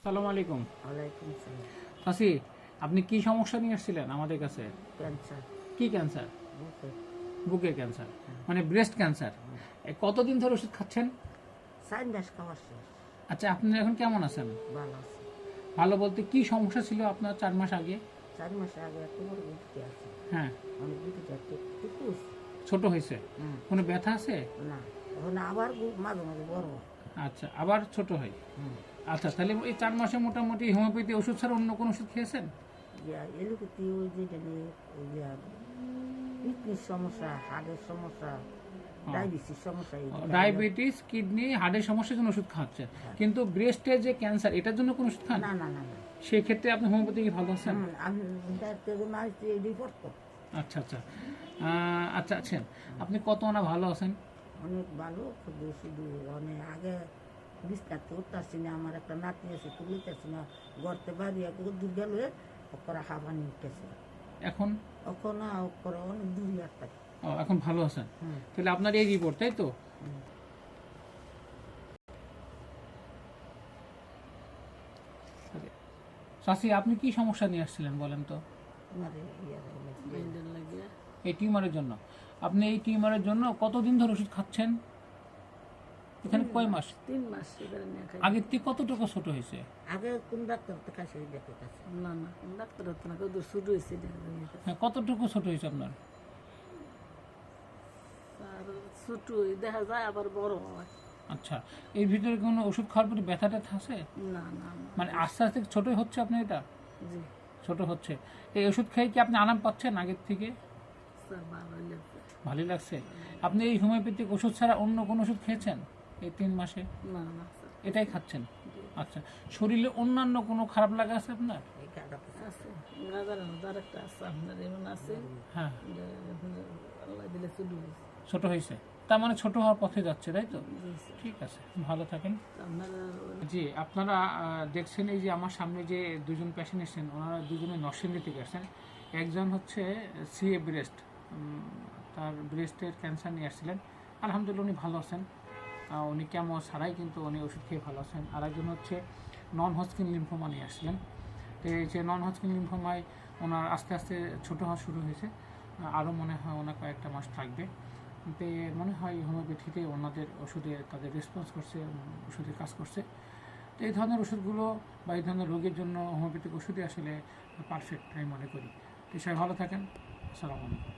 আসসালামু আলাইকুম। ওয়ালাইকুম সালাম। চাচি, আপনি কি সমস্যা নিয়ে আসছিলেন আমাদের কাছে? ক্যান্সার কি ক্যান্সার? বুকে। বুকের ক্যান্সার, মানে ব্রেস্ট ক্যান্সার। কতদিন ধরে ওষুধ খাচ্ছেন? 4 মাস খাওয়া শেষ। আচ্ছা, আপনি এখন কেমন আছেন? ভালো আছে। ভালো বলতে কি সমস্যা ছিল আপনার 4 মাস আগে? 4 মাস আগে একটা বড় গুটিতে আছে। হ্যাঁ, অনেক গুটিটা একটু ছোট হয়েছে। কোনো ব্যথা আছে? না, এখন আবার মাঝে মাঝে বড় হয়। আচ্ছা, আবার ছোট হয়। আচ্ছা, তাহলে এই 4 মাসে মোটামুটি হোমিওপ্যাথি ওষুধ ছাড়া অন্য কোনো ওষুধ খেয়েছেন? এলোপ্যাথি ওই যেটা নিয়ে ওই যে কিডনির সমস্যা, হার্টের সমস্যা, ডায়াবেটিস সমস্যা, ডায়াবেটিস, কিডনি, হার্টের সমস্যার জন্য ওষুধ খাচ্ছেন, কিন্তু ব্রেস্টের যে ক্যান্সার এটার জন্য কোনো ওষুধ খান? না না না না। সেই ক্ষেত্রে আপনি হোমিওপ্যাথি কি ভালো আছেন? আমি রিপোর্ট তো আচ্ছা আচ্ছা। আচ্ছা আছেন, আপনি কত আনা ভালো আছেন? অনেক ভালো। শুধু শুধু অনেক আগে বিস্তারতে উঠতেছি না। আমার একটা নাতনি আছে, তুলিতেছি না, গড়তে বাড়ি দূর গেল ওরা হাবানি উঠতেছে। এখন ওখান ওপরে অনেক দূর একটা। এখন ভালো আছেন? তাহলে আপনার এই রিপোর্ট, তাই তো? চাচি, আপনি কি সমস্যা নিয়ে আসছিলেন বলেন তো? এই টিউমারের জন্য। আপনি এই টিউমারের জন্য কতদিন ধরে ওষুধ খাচ্ছেন? এখানে কয় মাস? 3 মাস। আগের থেকে কতটুকু ছোট হয়েছে? আগে কোন ডাক্তার তো কাছে দেখে কাছে না না, কোন ডাক্তার তো না, কত শুরু হয়েছে। হ্যাঁ, কতটুকু ছোট হয়েছে আপনার? ছোট দেখা যায় আবার বড় হয়। আচ্ছা, এর ভিতরে কোনো ওষুধ খাওয়ার পরে ব্যথা ট্যাথা আছে? না না, মানে আস্তে আস্তে ছোট হচ্ছে আপনার এটা? জি ছোট হচ্ছে। এই ওষুধ খেয়ে কি আপনি আরাম পাচ্ছেন আগের থেকে? স্যার, ভালোই লাগছে। ভালোই লাগছে। আপনি এই হোমিওপ্যাথিক ওষুধ ছাড়া অন্য কোনো ওষুধ খেয়েছেন এই 3 মাসে? না না স্যার, এটাই খাচ্ছেন? আচ্ছা, শরীরে অন্যান্য কোনো খারাপ লাগা আছে আপনার? আছে গাজার আরেকটা আছে, আপনার এমন আছে। হ্যাঁ, আল্লাহ দিলে শুরু ছোট হয়েছে। তার মানে ছোট হওয়ার পথে যাচ্ছে, তাই তো? ঠিক আছে, ভালো থাকেন। আপনারা জি, আপনারা দেখছেন এই যে আমার সামনে যে দুজন পেশেন্ট এসেছেন, ওনারা দুজনে নরসিংদী থেকে আসছেন। একজন হচ্ছে সিএ ব্রেস্ট, তার ব্রেস্টের ক্যান্সার নিয়ে আসছিলেন। আলহামদুলিল্লাহ উনি ভালো আছেন। উনি কেমো ছাড়াই কিন্তু উনি ওষুধ খেয়ে ভালো আছেন। আর একজন হচ্ছে নন হজকিন লিম্ফোমা নিয়ে আসছিলেন। তো এই যে নন হজকিন লিম্ফোমায় ওনার আস্তে আস্তে ছোটো হওয়া শুরু হয়েছে। আরও মনে হয় ওনার কয়েকটা মাস থাকবে। তো মনে হয় হোমিওপ্যাথিতে ওনাদের ওষুধে তাদের রেসপন্স করছে, ওষুধে কাজ করছে। তো এই ধরনের ওষুধগুলো বা এই ধরনের রোগের জন্য হোমিওপ্যাথিক ওষুধই আসলে পারফেক্ট আমি মনে করি। তো সবাই ভালো থাকেন। আসসালামু আলাইকুম।